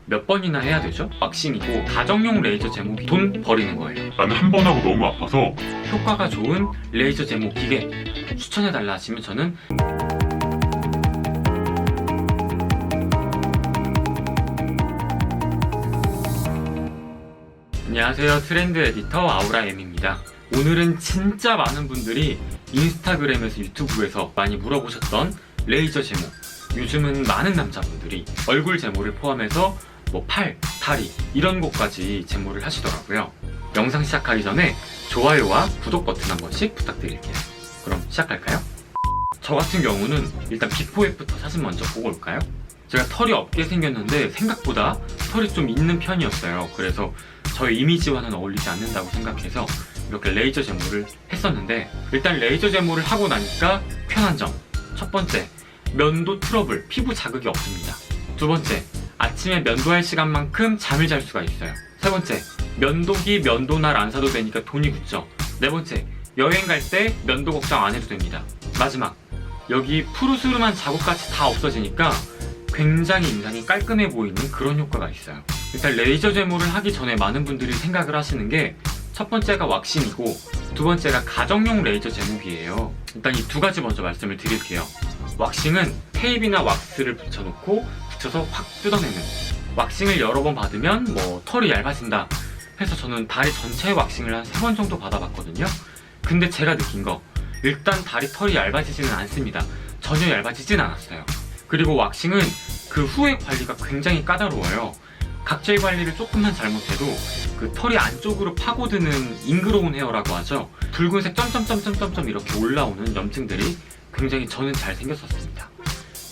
몇 번이나 해야 되죠? 왁싱이고 가정용 레이저 제모기 돈 버리는 거예요. 나는 한 번 하고 너무 아파서 효과가 좋은 레이저 제모 기계 추천해달라 하시면 저는 안녕하세요, 트렌드 에디터 아우라엠입니다. 오늘은 진짜 많은 분들이 인스타그램에서 유튜브에서 많이 물어보셨던 레이저 제모, 요즘은 많은 남자분들이 얼굴 제모를 포함해서 팔, 다리 이런 곳까지 제모를 하시더라고요. 영상 시작하기 전에 좋아요와 구독 버튼 한 번씩 부탁드릴게요. 그럼 시작할까요? 저 같은 경우는 일단 비포 애프터 사진 먼저 보고 올까요? 제가 털이 없게 생겼는데 생각보다 털이 좀 있는 편이었어요. 그래서 저의 이미지와는 어울리지 않는다고 생각해서 이렇게 레이저 제모를 했었는데, 일단 레이저 제모를 하고 나니까 편한 점, 첫 번째, 면도 트러블, 피부 자극이 없습니다. 두 번째, 아침에 면도할 시간만큼 잠을 잘 수가 있어요. 세 번째, 면도기, 면도날 안 사도 되니까 돈이 굳죠. 네 번째, 여행 갈 때 면도 걱정 안 해도 됩니다. 마지막, 여기 푸르스름한 자국같이 다 없어지니까 굉장히 인상이 깔끔해 보이는 그런 효과가 있어요. 일단 레이저 제모를 하기 전에 많은 분들이 생각을 하시는 게, 첫 번째가 왁싱이고 두 번째가 가정용 레이저 제모기예요. 일단 이 두 가지 먼저 말씀을 드릴게요. 왁싱은 테이프나 왁스를 붙여서 확 뜯어내는, 왁싱을 여러 번 받으면 털이 얇아진다 해서 저는 다리 전체에 왁싱을 한 3번 정도 받아봤거든요. 근데 제가 느낀 거, 일단 다리 털이 얇아지지는 않습니다. 전혀 얇아지진 않았어요. 그리고 왁싱은 그 후에 관리가 굉장히 까다로워요. 각질 관리를 조금만 잘못해도 그 털이 안쪽으로 파고드는 잉그로운 헤어라고 하죠. 붉은색 점점점점점 이렇게 올라오는 염증들이 굉장히 저는 잘 생겼었습니다.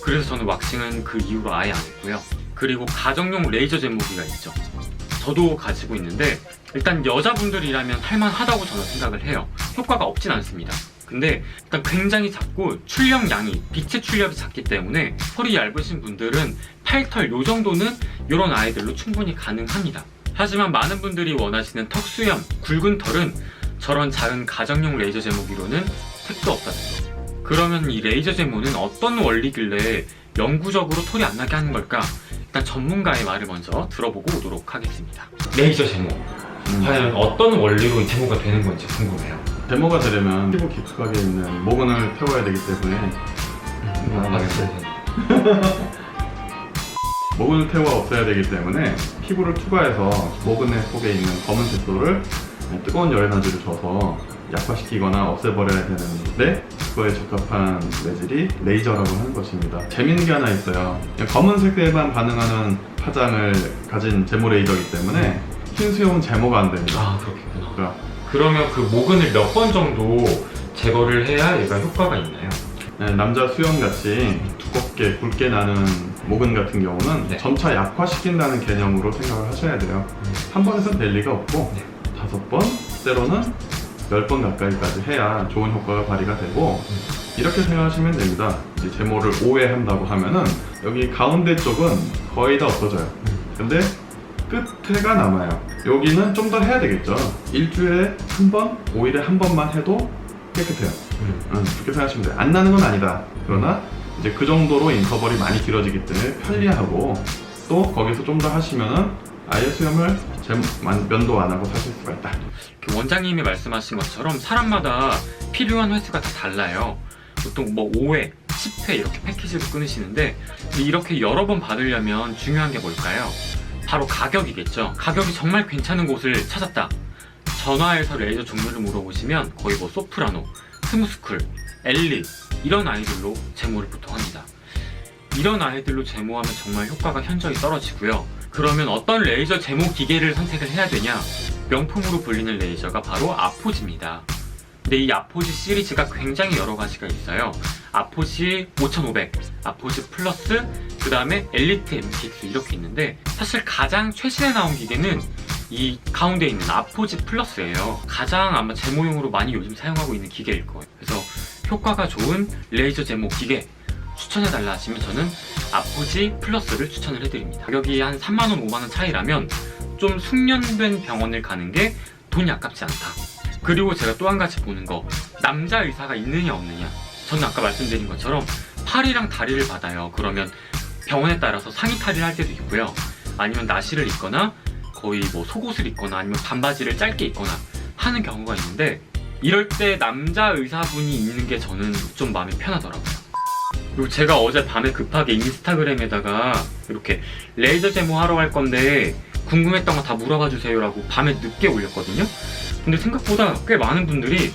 그래서 저는 왁싱은 그 이후로 아예 안 했고요. 그리고 가정용 레이저 제모기가 있죠. 저도 가지고 있는데 일단 여자분들이라면 할만하다고 저는 생각을 해요. 효과가 없진 않습니다. 근데 일단 굉장히 작고 출력량이, 빛의 출력이 작기 때문에 털이 얇으신 분들은 팔털 요 정도는 이런 아이들로 충분히 가능합니다. 하지만 많은 분들이 원하시는 턱 수염, 굵은 털은 저런 작은 가정용 레이저 제모기로는 택도 없다는 거. 그러면 이 레이저 제모는 어떤 원리길래 영구적으로 털이 안 나게 하는 걸까? 일단 전문가의 말을 먼저 들어보고 오도록 하겠습니다. 레이저 제모, 과연 어떤 원리로 제모가 되는 건지 궁금해요. 제모가 되려면 피부 깊숙하게 있는 모근을 태워야 되기 때문에 모근을 태워 없애야 되기 때문에 피부를 투과해서 모근 속에 있는 검은 색소를 뜨거운 열에너지를 줘서 약화시키거나 없애버려야 되는데, 그거에 적합한 매질이 레이저라고 하는 것입니다. 재밌는 게 하나 있어요. 검은색에만 반응하는 파장을 가진 제모 레이저이기 때문에 흰 수염은 제모가 안 됩니다. 아, 그렇겠구나. 그러면 그 모근을 몇 번 정도 제거를 해야 얘가 효과가 있나요? 네, 남자 수염같이 두껍게 굵게 나는 모근 같은 경우는 네. 점차 약화시킨다는 개념으로 생각을 하셔야 돼요. 한 번에선 될 리가 없고 네. 5번, 때로는 10번 가까이까지 해야 좋은 효과가 발휘가 되고, 이렇게 생각하시면 됩니다. 이제 제모를 5회 한다고 하면은 여기 가운데 쪽은 거의 다 없어져요. 근데 끝에가 남아요. 여기는 좀 더 해야 되겠죠. 일주일에 한 번, 5일에 한 번만 해도 깨끗해요. 그렇게 생각하시면 돼요. 안 나는 건 아니다. 그러나 이제 그 정도로 인터벌이 많이 길어지기 때문에 편리하고, 또 거기서 좀 더 하시면은 아예 수염을 면도 안 하고 사실 수가 있다. 원장님이 말씀하신 것처럼 사람마다 필요한 횟수가 다 달라요. 보통 5회, 10회 이렇게 패키지로 끊으시는데, 이렇게 여러 번 받으려면 중요한 게 뭘까요? 바로 가격이겠죠. 가격이 정말 괜찮은 곳을 찾았다. 전화해서 레이저 종류를 물어보시면 거의 소프라노, 스무스쿨, 엘리 이런 아이들로 제모를 보통 합니다. 이런 아이들로 제모하면 정말 효과가 현저히 떨어지고요. 그러면 어떤 레이저 제모 기계를 선택을 해야 되냐? 명품으로 불리는 레이저가 바로 아포지입니다. 근데 이 아포지 시리즈가 굉장히 여러 가지가 있어요. 아포지 5500, 아포지 플러스, 그 다음에 엘리트 MTX 이렇게 있는데, 사실 가장 최신에 나온 기계는 이 가운데 있는 아포지 플러스예요. 가장 아마 제모용으로 많이 요즘 사용하고 있는 기계일 거예요. 그래서 효과가 좋은 레이저 제모 기계 추천해달라 하시면 저는 아포지 플러스를 추천을 해드립니다. 가격이 한 3만원, 5만원 차이라면 좀 숙련된 병원을 가는 게 돈이 아깝지 않다. 그리고 제가 또 한 가지 보는 거, 남자 의사가 있느냐 없느냐. 저는 아까 말씀드린 것처럼 팔이랑 다리를 받아요. 그러면 병원에 따라서 상의 탈의를 할 때도 있고요. 아니면 나시를 입거나 거의 뭐 속옷을 입거나 아니면 반바지를 짧게 입거나 하는 경우가 있는데, 이럴 때 남자 의사분이 있는 게 저는 좀 마음이 편하더라고요. 그리고 제가 어제 밤에 급하게 인스타그램에다가 이렇게 레이저 제모 하러 갈 건데 궁금했던 거 다 물어봐 주세요라고 밤에 늦게 올렸거든요. 근데 생각보다 꽤 많은 분들이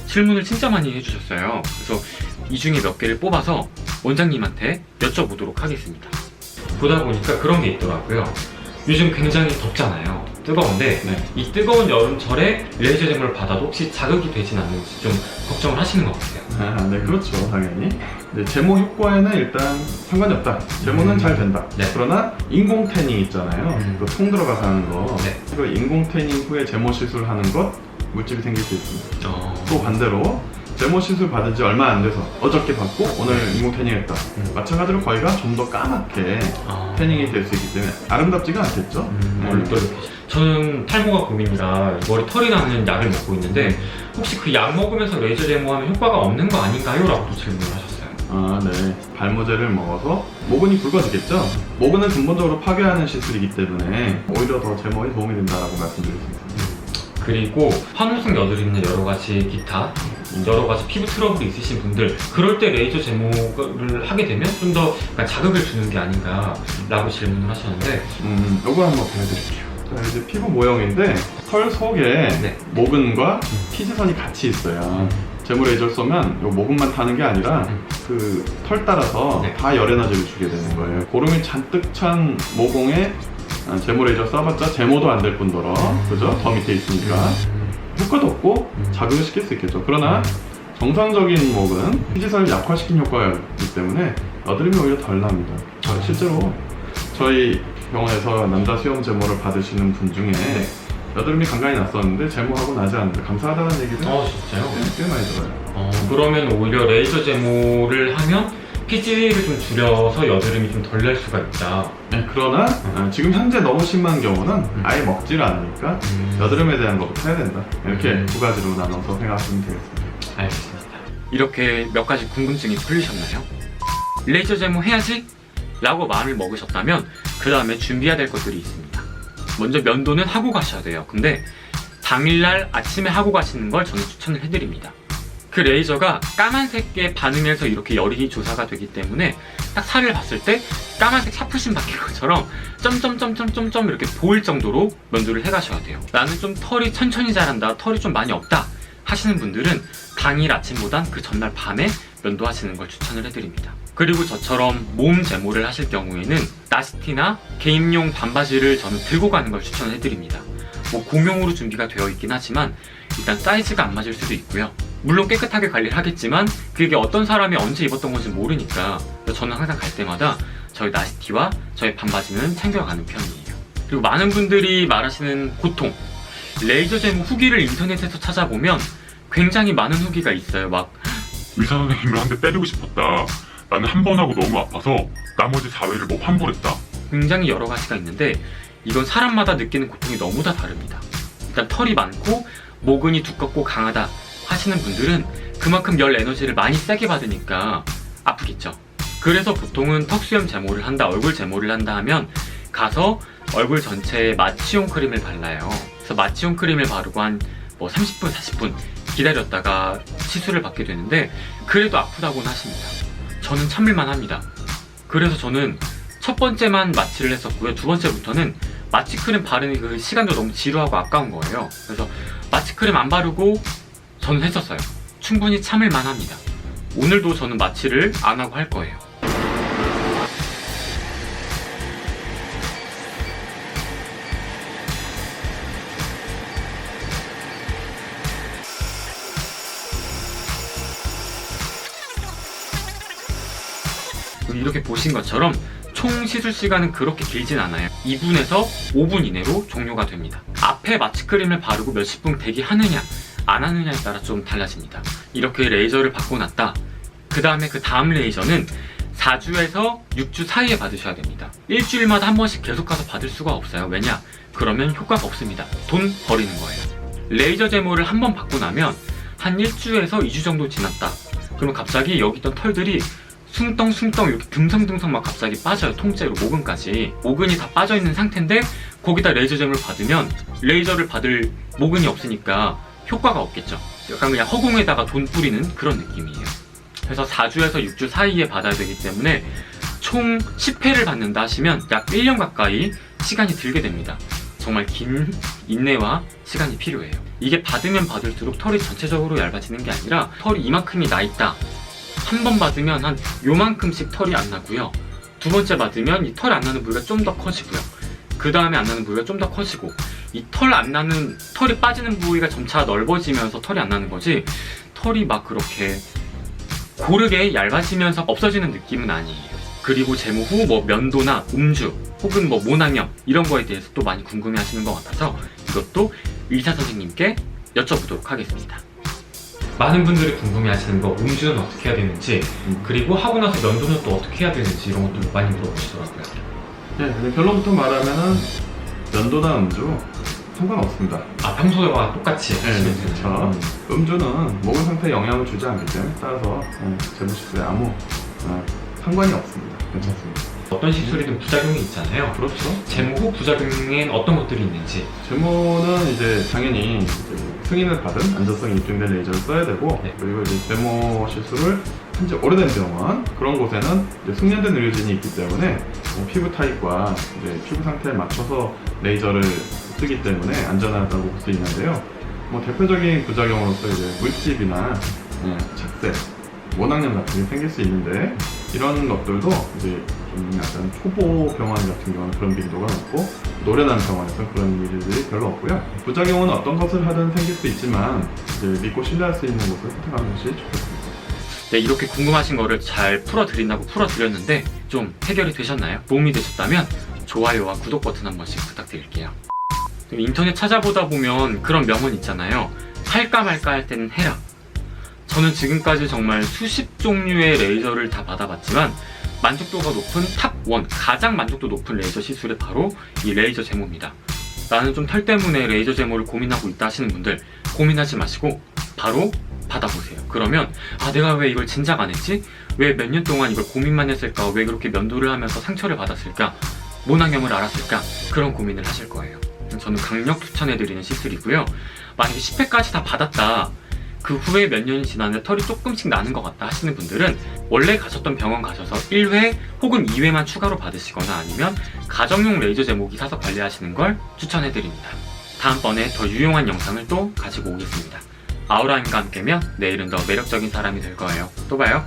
질문을 진짜 많이 해주셨어요. 그래서 이 중에 몇 개를 뽑아서 원장님한테 여쭤보도록 하겠습니다. 보다 보니까 그런 게 있더라고요. 요즘 굉장히 덥잖아요. 뜨거운데 네. 이 뜨거운 여름철에 레이저 제모를 받아도 혹시 자극이 되진 않는지 좀 걱정을 하시는 것 같아요. 네, 그렇죠, 당연히. 네, 제모 효과에는 일단 상관이 없다. 제모는 잘 된다. 네. 그러나 인공 태닝 있잖아요. 그 통 들어가서 하는 거. 네. 그 인공 태닝 후에 제모 시술하는 것 물집이 생길 수 있습니다. 또 반대로 제모 시술 받은 지 얼마 안 돼서 어저께 받고 오늘 인공 태닝했다. 마찬가지로 거기가 좀 더 까맣게 태닝이 될 수 있기 때문에 아름답지가 않겠죠. 머리 또 이렇게. 저는 탈모가 고민이라 머리 털이 나는 약을 먹고 있는데 혹시 그 약 먹으면서 레이저 제모하면 효과가 없는 거 아닌가요? 라고 또 질문을 하셨어요. 아, 네. 발모제를 먹어서 모근이 굵어지겠죠? 모근은 근본적으로 파괴하는 시술이기 때문에 오히려 더 제모에 도움이 된다라고 말씀드렸습니다. 그리고 화농성 여드름이나 여러 가지 기타 여러 가지 피부 트러블이 있으신 분들, 그럴 때 레이저 제모를 하게 되면 좀 더 자극을 주는 게 아닌가라고 질문을 하셨는데, 요거 한번 보여드릴게요. 자, 이제 피부 모형인데 털 속에 네. 모근과 피지선이 같이 있어요. 제모 레이저를 쏘면 요 모근만 타는 게 아니라 그 털 따라서 네. 다 열 에너지를 주게 되는 거예요. 고름이 잔뜩 찬 모공에 제모 레이저 쏴봤자 제모도 안 될 뿐더러, 그죠? 더 밑에 있으니까 효과도 없고 자극을 시킬 수 있겠죠. 그러나 정상적인 목은 피지선을 약화시킨 효과가 있기 때문에 여드름이 오히려 덜 납니다. 실제로 저희 병원에서 남자 수염 제모를 받으시는 분 중에 여드름이 간간히 났었는데 제모하고 나지 않는데 감사하다는 얘기를 진짜요? 꽤 많이 들어요. 그러면 오히려 레이저 제모를 하면 피지를 좀 줄여서 여드름이 좀 덜 날 수가 있다. 네, 그러나 지금 현재 너무 심한 경우는 아예 먹지를 않으니까 여드름에 대한 것부터 해야 된다. 이렇게 두 가지로 나눠서 생각하시면 되겠습니다. 알겠습니다. 이렇게 몇 가지 궁금증이 풀리셨나요? 레이저 제모 해야지? 라고 마음을 먹으셨다면 그 다음에 준비해야 될 것들이 있습니다. 먼저 면도는 하고 가셔야 돼요. 근데 당일날 아침에 하고 가시는 걸 저는 추천을 해드립니다. 그 레이저가 까만색에 반응해서 이렇게 열이 조사가 되기 때문에 딱 살을 봤을 때 까만색 샤프심 박힌 것처럼 점점점점점점 이렇게 보일 정도로 면도를 해가셔야 돼요. 나는 좀 털이 천천히 자란다, 털이 좀 많이 없다 하시는 분들은 당일 아침보단 그 전날 밤에 면도하시는 걸 추천을 해드립니다. 그리고 저처럼 몸 제모를 하실 경우에는 나시티나 개인용 반바지를 저는 들고 가는 걸 추천을 해드립니다. 뭐 공용으로 준비가 되어 있긴 하지만 일단 사이즈가 안 맞을 수도 있고요. 물론 깨끗하게 관리를 하겠지만 그게 어떤 사람이 언제 입었던 건지 모르니까 저는 항상 갈 때마다 저희 나시티와 저희 반바지는 챙겨가는 편이에요. 그리고 많은 분들이 말하시는 고통, 레이저 제모 후기를 인터넷에서 찾아보면 굉장히 많은 후기가 있어요. 막 의사 선생님을 한 대 때리고 싶었다. 나는 한 번 하고 너무 아파서 나머지 4회를 뭐 환불했다. 굉장히 여러 가지가 있는데 이건 사람마다 느끼는 고통이 너무 다 다릅니다. 일단 털이 많고 모근이 두껍고 강하다 하시는 분들은 그만큼 열 에너지를 많이 세게 받으니까 아프겠죠. 그래서 보통은 턱수염 제모를 한다, 얼굴 제모를 한다 하면 가서 얼굴 전체에 마취용 크림을 발라요. 그래서 마취용 크림을 바르고 한 뭐 30분, 40분 기다렸다가 시술을 받게 되는데 그래도 아프다고는 하십니다. 저는 참을만 합니다. 그래서 저는 첫 번째만 마취를 했었고요. 두 번째부터는 마취 크림 바르는 그 시간도 너무 지루하고 아까운 거예요. 그래서 마취 크림 안 바르고 저는 했었어요. 충분히 참을만 합니다. 오늘도 저는 마취를 안 하고 할 거예요. 이렇게 보신 것처럼 총 시술 시간은 그렇게 길진 않아요. 2분에서 5분 이내로 종료가 됩니다. 앞에 마취크림을 바르고 몇십 분 대기하느냐 안 하느냐에 따라 좀 달라집니다. 이렇게 레이저를 받고 났다. 그 다음에 그 다음 레이저는 4주에서 6주 사이에 받으셔야 됩니다. 일주일마다 한 번씩 계속 가서 받을 수가 없어요. 왜냐? 그러면 효과가 없습니다. 돈 버리는 거예요. 레이저 제모를 한 번 받고 나면 한 1주에서 2주 정도 지났다. 그러면 갑자기 여기 있던 털들이 숭덩숭덩 이렇게 듬성듬성 막 갑자기 빠져요. 통째로 모근까지. 모근이 다 빠져있는 상태인데 거기다 레이저잼을 받으면 레이저를 받을 모근이 없으니까 효과가 없겠죠. 약간 그냥 허공에다가 돈 뿌리는 그런 느낌이에요. 그래서 4주에서 6주 사이에 받아야 되기 때문에 총 10회를 받는다 하시면 약 1년 가까이 시간이 들게 됩니다. 정말 긴 인내와 시간이 필요해요. 이게 받으면 받을수록 털이 전체적으로 얇아지는 게 아니라 털이 이만큼이 나 있다. 한 번 받으면 한 요만큼씩 털이 안 나고요. 두 번째 받으면 이 털이 안 나는 부위가 좀 더 커지고요. 그 다음에 안 나는 부위가 좀 더 커지고, 이 털이 빠지는 부위가 점차 넓어지면서 털이 안 나는 거지, 털이 막 그렇게 고르게 얇아지면서 없어지는 느낌은 아니에요. 그리고 제모 후 뭐 면도나 음주 혹은 뭐 모낭염 이런 거에 대해서 또 많이 궁금해 하시는 것 같아서 이것도 의사 선생님께 여쭤보도록 하겠습니다. 많은 분들이 궁금해 하시는 거, 음주는 어떻게 해야 되는지, 그리고 하고 나서 면도는 또 어떻게 해야 되는지 이런 것도 많이 물어보시더라고요. 네, 근데 결론부터 말하면은 면도나 음주 상관없습니다. 아, 평소와 똑같이 하시면 되는 그렇죠. 음주는 모근 상태에 영향을 주지 않기 때문에 따라서 제모 시술에 아무 상관이 없습니다. 괜찮습니다. 어떤 시술이든 부작용이 있잖아요. 그렇죠. 제모 후 부작용엔 어떤 것들이 있는지. 제모는 이제 당연히 이제 승인을 받은 안전성이 입증된 레이저를 써야 되고, 네. 그리고 이제 제모 시술을 한지 오래된 병원, 그런 곳에는 이제 숙련된 의료진이 있기 때문에 피부 타입과 이제 피부 상태에 맞춰서 레이저를 쓰기 때문에 안전하다고 볼 수 있는데요. 뭐 대표적인 부작용으로서 이제 물집이나 착색, 모낭염 같은 게 생길 수 있는데, 이런 것들도 이제 좀 약간 초보 병원 같은 경우는 그런 빈도가 높고, 노련한 병원에서는 그런 일들이 별로 없고요. 부작용은 어떤 것을 하든 생길 수 있지만 이제 믿고 신뢰할 수 있는 곳을 선택하는 것이 좋겠습니다. 네, 이렇게 궁금하신 거를 잘 풀어드린다고 풀어드렸는데 좀 해결이 되셨나요? 도움이 되셨다면 좋아요와 구독 버튼 한 번씩 부탁드릴게요. 인터넷 찾아보다 보면 그런 명언 있잖아요. 할까 말까 할 때는 해라. 저는 지금까지 정말 수십 종류의 레이저를 다 받아봤지만 만족도가 높은 탑1, 가장 만족도 높은 레이저 시술이 바로 이 레이저 제모입니다. 나는 좀 털 때문에 레이저 제모를 고민하고 있다 하시는 분들, 고민하지 마시고 바로 받아보세요. 그러면 내가 왜 이걸 진작 안 했지? 왜 몇 년 동안 이걸 고민만 했을까? 왜 그렇게 면도를 하면서 상처를 받았을까? 모낭염을 알았을까? 그런 고민을 하실 거예요. 저는 강력 추천해드리는 시술이고요. 만약에 10회까지 다 받았다, 그 후에 몇 년이 지났는데 털이 조금씩 나는 것 같다 하시는 분들은 원래 가셨던 병원 가셔서 1회 혹은 2회만 추가로 받으시거나 아니면 가정용 레이저 제모기 사서 관리하시는 걸 추천해드립니다. 다음번에 더 유용한 영상을 또 가지고 오겠습니다. 아우라임과 함께면 내일은 더 매력적인 사람이 될 거예요. 또 봐요.